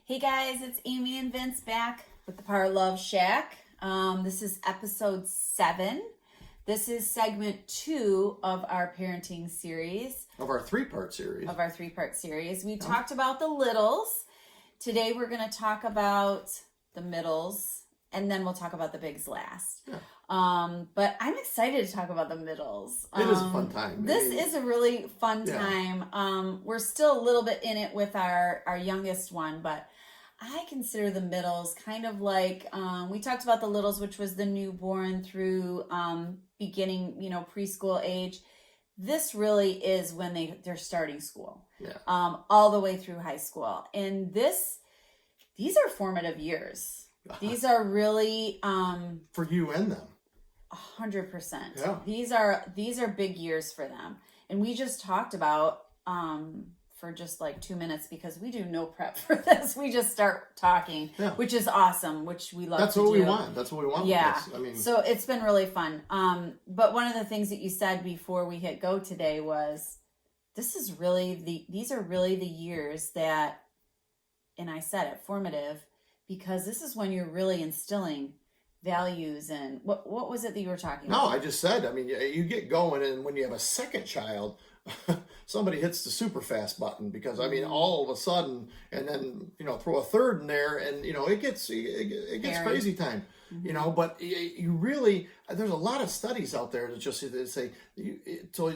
Hey guys, it's Amy and Vince back with the Par-Love Shack. This is episode 7. This is segment 2 of our parenting series. Of our three-part series. We talked about the littles. Today we're going to talk about the middles, and then we'll talk about the bigs last. Yeah. But I'm excited to talk about the middles. It is a fun time. This is a really fun time. We're still a little bit in it with our youngest one, but I consider the middles kind of like, we talked about the littles, which was the newborn through beginning, preschool age. This really is when they're starting school, all the way through high school. And these are formative years. These are really for you and them. 100%. Yeah. These are big years for them. And we just talked about for just like 2 minutes, because we do no prep for this. We just start talking, which is awesome, which we love. That's what we want. That's what we want. Yeah. So it's been really fun. But one of the things that you said before we hit go today was, these are really the years that, and I said it, formative, because this is when you're really instilling values. And what was it that you were talking about? No, I just said, you get going, and when you have a second child, somebody hits the super fast button, because all of a sudden, and then throw a third in there, and it gets crazy time. Mm-hmm. But you really, there's a lot of studies out there that just say so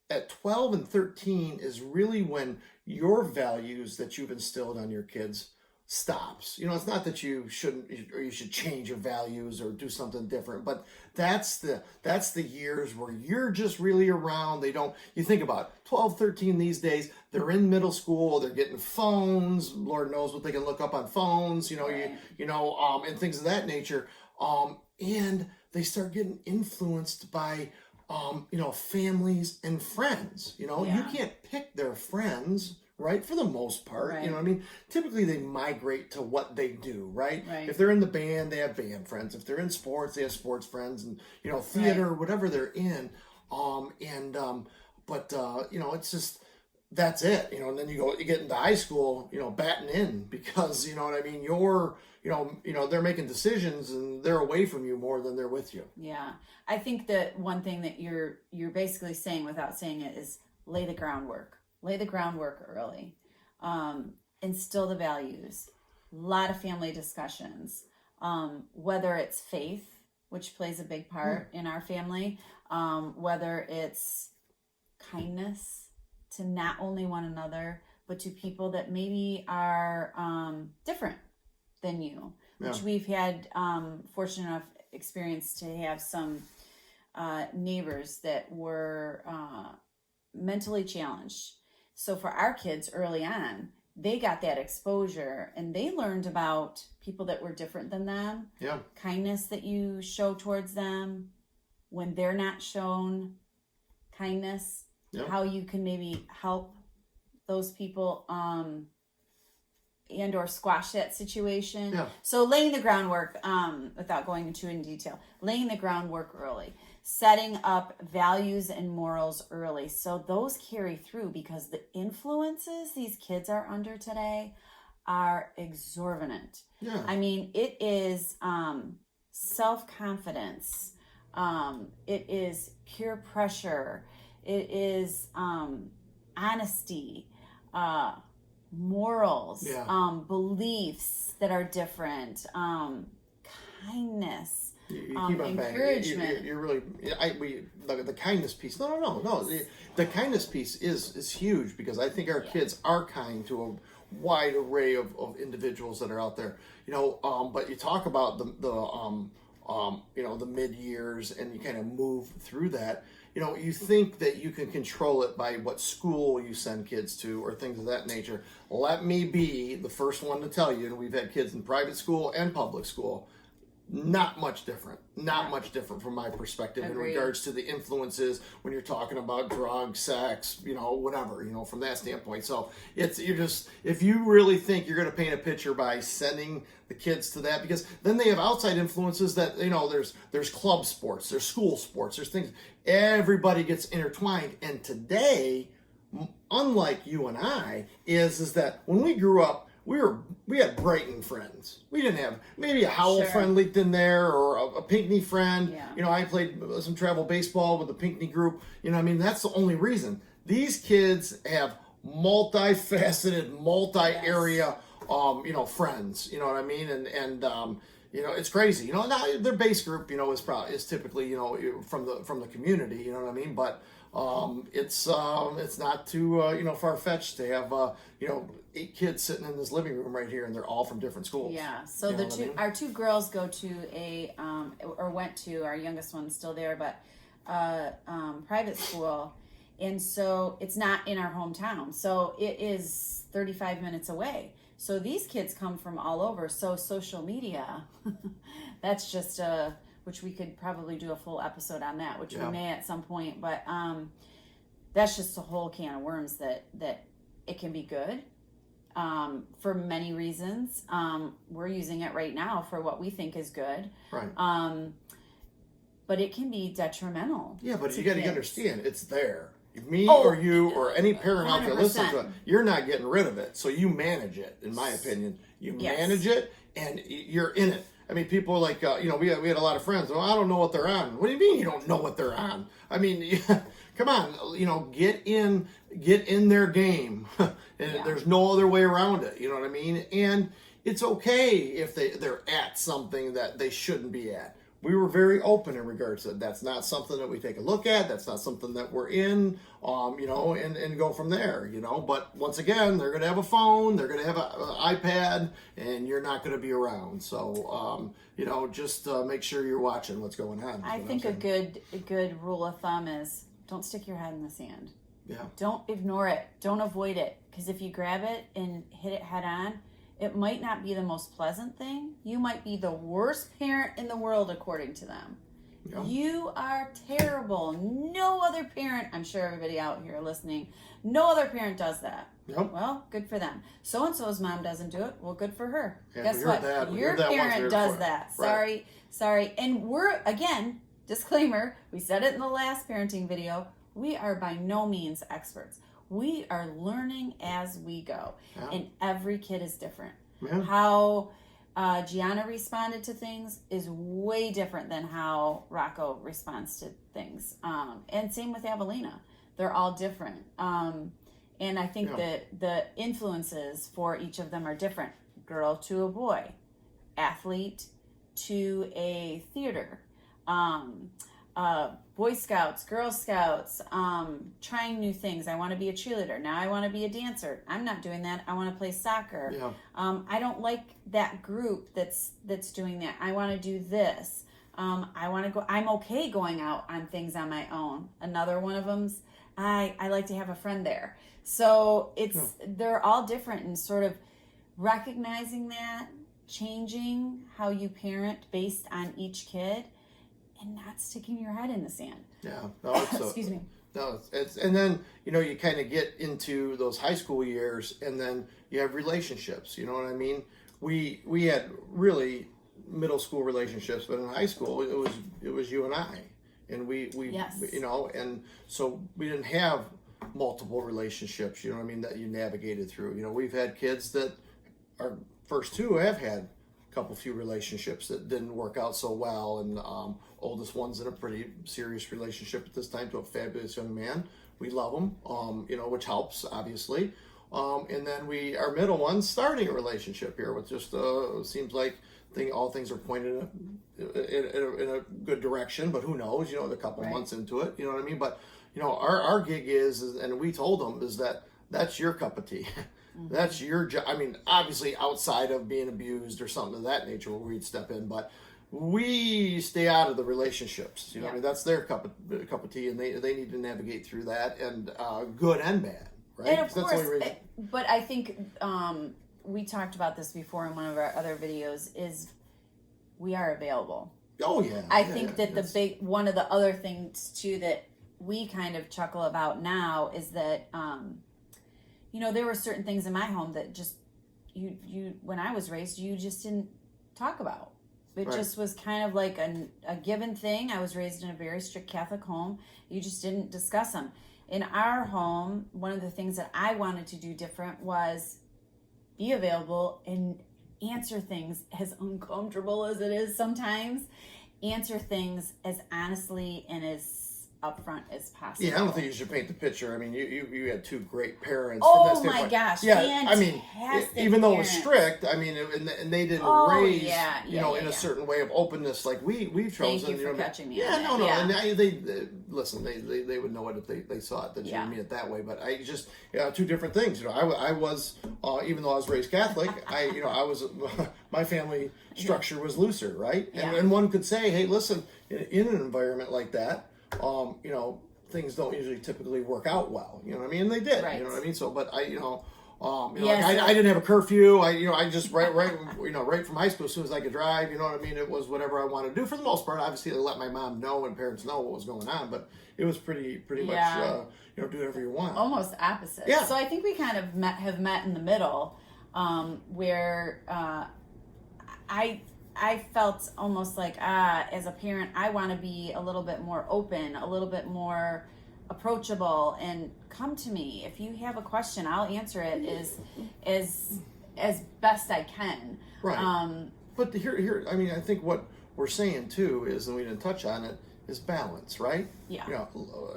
at 12 and 13 is really when your values that you've instilled on your kids stops. It's not that you shouldn't, or you should change your values or do something different, but that's the years where you're just really around. You think about 12, 13 these days, they're in middle school, they're getting phones, Lord knows what they can look up on phones, and things of that nature. And they start getting influenced by families and friends. You can't pick their friends, right? For the most part, right. Typically they migrate to what they do, right? If they're in the band, they have band friends. If they're in sports, they have sports friends, and theater, whatever they're in. It's just, that's it. And then you get into high school, batting in, because they're making decisions and they're away from you more than they're with you. Yeah. I think that one thing that you're basically saying without saying it is lay the groundwork. Lay the groundwork early. Instill the values. A lot of family discussions. Whether it's faith, which plays a big part in our family. Whether it's kindness to not only one another, but to people that maybe are different than you. Which we've had fortunate enough experience to have some neighbors that were mentally challenged. So for our kids early on, they got that exposure, and they learned about people that were different than them. Yeah. Kindness that you show towards them when they're not shown kindness. Yeah. How you can maybe help those people and or squash that situation. Yeah. So laying the groundwork, without going into in detail, laying the groundwork early. Setting up values and morals early, so those carry through, because the influences these kids are under today are exorbitant. Yeah. It is self-confidence. It is peer pressure. It is honesty, morals, beliefs that are different, kindness. You keep on encouragement. You're really, the kindness piece. No. The kindness piece is huge, because I think our kids are kind to a wide array of individuals that are out there. But you talk about the mid years, and you kind of move through that. You think that you can control it by what school you send kids to or things of that nature. Let me be the first one to tell you, and we've had kids in private school and public school. Not much different from my perspective. Agreed. In regards to the influences when you're talking about drugs, sex, whatever, from that standpoint. So if you really think you're going to paint a picture by sending the kids to that, because then they have outside influences that, there's club sports, there's school sports, there's things, everybody gets intertwined. And today, unlike you and I, is that when we grew up, we had Brighton friends. We didn't have maybe a Howell Sure. friend leaked in there or a Pinckney friend. Yeah. You know, I played some travel baseball with the Pinckney group. You know, I mean, that's the only reason. These kids have multifaceted, multi-area, you know, friends. You know what I mean? And you know, it's crazy. You know, now their base group, you know, is typically, you know, from the community. You know what I mean? But it's not too you know, far-fetched to have you know, 8 kids sitting in this living room right here, and they're all from different schools. Yeah. So You know what I mean? our two girls go to a or went to, our youngest one's still there, but private school, and so it's not in our hometown. So it is 35 minutes away. So these kids come from all over. So social media, that's just which we could probably do a full episode on that, which we may at some point. But that's just a whole can of worms that it can be good for many reasons. We're using it right now for what we think is good. Right. But it can be detrimental. Yeah, but to you got to kids. understand, it's there. Me or you or any parent out there 100%. listening to it, you're not getting rid of it. So you manage it, in my opinion. You manage it, and you're in it. I mean, people are like, you know, we had a lot of friends. Well, I don't know what they're on. What do you mean you don't know what they're on? I mean, come on, you know, get in their game. And there's no other way around it. You know what I mean? And it's okay if they're at something that they shouldn't be at. We were very open in regards to that. That's not something that we take a look at. That's not something that we're in, you know, and go from there, you know. But once again, they're going to have a phone, they're going to have an iPad, and you're not going to be around. So, you know, just make sure you're watching what's going on. I think a good rule of thumb is don't stick your head in the sand. Yeah. Don't ignore it. Don't avoid it. Because if you grab it and hit it head on, it might not be the most pleasant thing. You might be the worst parent in the world, according to them. Yeah. You are terrible. No other parent, I'm sure everybody out here listening, no other parent does that. Yep. Well, good for them. So-and-so's mom doesn't do it. Well, good for her. Yeah, guess what? Your parent does that. Right. Sorry. And we're, again, disclaimer, we said it in the last parenting video, we are by no means experts. We are learning as we go. Yeah. And every kid is different. Yeah. How Gianna responded to things is way different than how Rocco responds to things. And same with Avelina. They're all different. And I think that the influences for each of them are different. Girl to a boy. Athlete to a theater. Boy Scouts, Girl Scouts, trying new things. I want to be a cheerleader. Now I want to be a dancer. I'm not doing that. I want to play soccer. Yeah. I don't like that group that's doing that. I want to do this. I want to go. I'm okay going out on things on my own. Another one of them's I like to have a friend there. So they're all different, and sort of recognizing that, changing how you parent based on each kid. And not sticking your head in the sand. Yeah. No, excuse me. No, it's and then, you know, you kind of get into those high school years, and then you have relationships. You know what I mean? We had really middle school relationships, but in high school it was you and I, and we you know, and so we didn't have multiple relationships. You know what I mean? That you navigated through. You know, we've had kids that our first two have had few relationships that didn't work out so well, and oldest one's in a pretty serious relationship at this time to a fabulous young man. We love him, you know, which helps obviously. And then our middle one's starting a relationship here with just seems like all things are pointed in a good direction, but who knows? You know, a couple months into it, you know what I mean? But you know, our gig is, and we told them, is that's your cup of tea. That's your job. I mean, obviously outside of being abused or something of that nature where we'd step in, but we stay out of the relationships. You know, I mean, that's their cup of tea, and they need to navigate through that, and good and bad, right? And of course, but I think we talked about this before in one of our other videos. Is we are available. Oh yeah. I think that one of the other things too that we kind of chuckle about now is that. You know, there were certain things in my home that just you when I was raised, you just didn't talk about. It just was kind of like a given thing. I was raised in a very strict Catholic home. You just didn't discuss them. In our home, one of the things that I wanted to do different was be available and answer things as uncomfortable as it is sometimes. Answer things as honestly and as upfront as possible. Yeah, I don't think you should paint the picture. I mean, you had two great parents. Oh from that my gosh! Yeah, fantastic I mean, even though it was parents. strict, I mean, and they didn't raise, in a certain way of openness like we've chosen. Thank you for catching me. Yeah, on no, that. and they listen. They would know it if they saw it. That you didn't mean it that way. But I just two different things. I was even though I was raised Catholic, I was my family structure was looser, right? And one could say, hey, listen, in an environment like that. Things don't usually typically work out well. You know what I mean? And they did. Right. You know what I mean? So, but I didn't have a curfew. I just right from high school as soon as I could drive. You know what I mean? It was whatever I wanted to do for the most part. Obviously, I let my mom know and parents know what was going on, but it was pretty much do whatever you want. Almost opposite. Yeah. So I think we kind of have met in the middle, where I felt almost like, as a parent, I want to be a little bit more open, a little bit more approachable, and come to me. If you have a question, I'll answer it as best I can. Right. But here, I mean, I think what we're saying too is, and we didn't touch on it, is balance, right? Yeah.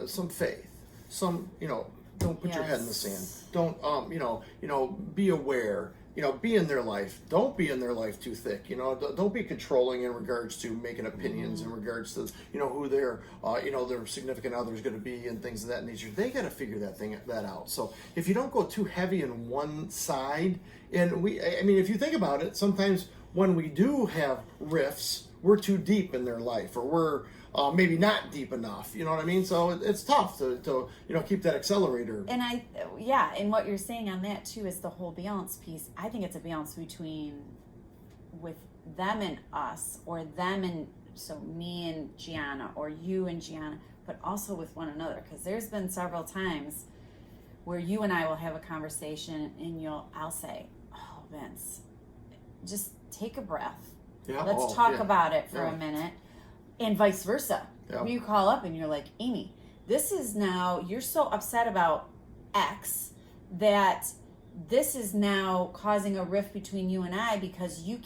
Some faith, some, don't put your head in the sand. Don't, be aware. Be in their life. Don't be in their life too thick. Don't be controlling in regards to making opinions in regards to, who their significant other is going to be and things of that nature. They got to figure that out. So if you don't go too heavy in one side, and if you think about it, sometimes when we do have rifts, we're too deep in their life, or we're maybe not deep enough. You know what I mean? So it's tough to keep that accelerator. And and what you're saying on that too is the whole balance piece. I think it's a balance between with them and us, or them and me and Gianna, or you and Gianna, but also with one another. Because there's been several times where you and I will have a conversation, and I'll say, "Oh, Vince, just take a breath. Yeah. Let's talk about it for a minute." And vice versa. Yeah. You call up and you're like, Amy, this is now, you're so upset about X that this is now causing a rift between you and I, because you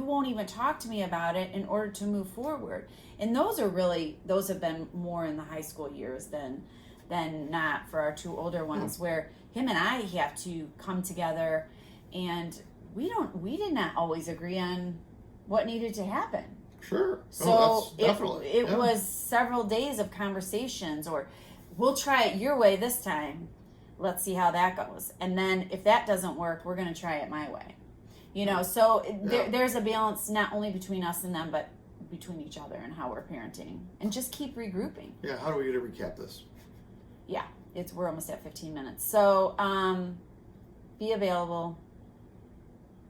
won't even talk to me about it in order to move forward. And those have been more in the high school years than not for our two older ones, where him and I have to come together, and we did not always agree on what needed to happen. Sure. So it was several days of conversations, or we'll try it your way this time. Let's see how that goes. And then if that doesn't work, we're going to try it my way. So there's a balance not only between us and them, but between each other and how we're parenting, and just keep regrouping. Yeah. How do we get to recap this? Yeah. We're almost at 15 minutes. So be available,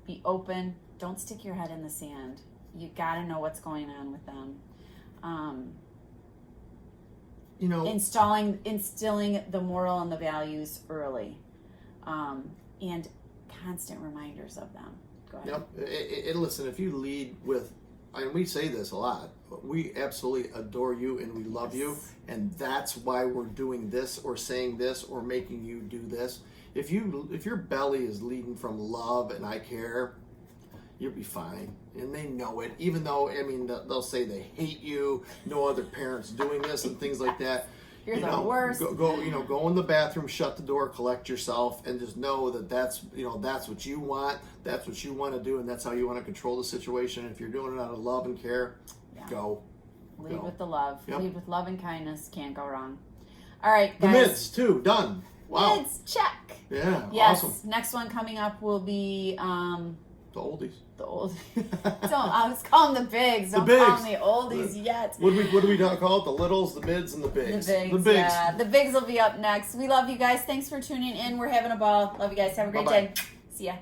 be open. Don't stick your head in the sand. You got to know what's going on with them. Instilling the moral and the values early, and constant reminders of them. Go ahead. Yep. Listen, if you lead with, and we say this a lot, we absolutely adore you and we love you, and that's why we're doing this or saying this or making you do this. If your belly is leading from love and I care, you'll be fine. And they know it, even though, they'll say they hate you, no other parents doing this and things like that. You're the worst. Go in the bathroom, shut the door, collect yourself, and just know that's what you want, that's what you want to do, and that's how you want to control the situation. If you're doing it out of love and care, go. Lead with the love. Yep. Lead with love and kindness. Can't go wrong. All right, guys. The mids, too. Done. Wow. Mids, check. Yeah, yes. Awesome. Next one coming up will be... the oldies. The oldies. I was calling the bigs. Don't call them the oldies yet. What do we call it? The littles, the mids, and the bigs. The bigs. Yeah. The bigs will be up next. We love you guys. Thanks for tuning in. We're having a ball. Love you guys. Have a great day. See ya.